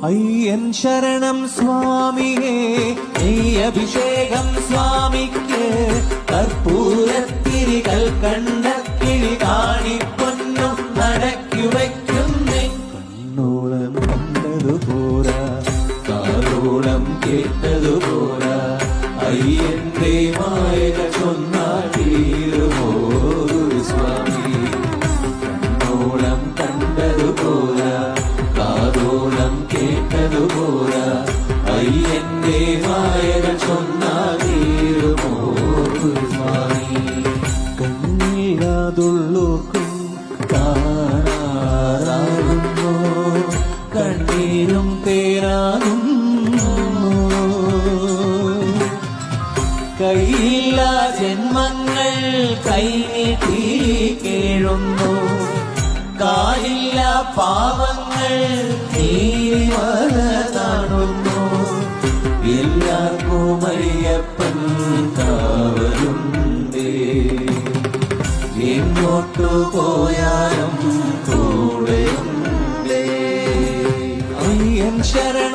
അയ്യൻ ശരണം സ്വാമിയേ, അഭിഷേകം സ്വാമിക്ക്, കർപ്പൂരത്തിരികൾ കണ്ട കിളി കാണിപ്പൊന്നും നടക്കി വയ്ക്കുന്നേ. കണ്ണോളം കണ്ടതുപോരാ, കാതോളം കേട്ടതുപോരാ, അയ്യന്റെ മായക ചൊന്നാൽ തീരുമോ സ്വാമി. കണ്ണോളം കണ്ടതുപോരാ, കാതോളം കേട്ടതുപോരാ, അയ്യന്റെ മായക ചൊന്നാൽ തീരുമോ സ്വാമി. കണ്ണീരാതുള്ളൂർക്കും കാണാറാകുന്നു, കണ്ണീരും തേരാകുന്നു. കൈയില്ല ജന്മങ്ങൾ കൈനീട്ടി കേഴുന്നു, കാലില്ല പാവങ്ങൾ നീവല കാണുന്നു. എല്ലാവർക്കും അയ്യപ്പൻ കാവലുണ്ടേ, എങ്ങോട്ടു പോയാലും കൂടെയുണ്ടേ. അയ്യൻ ശരണം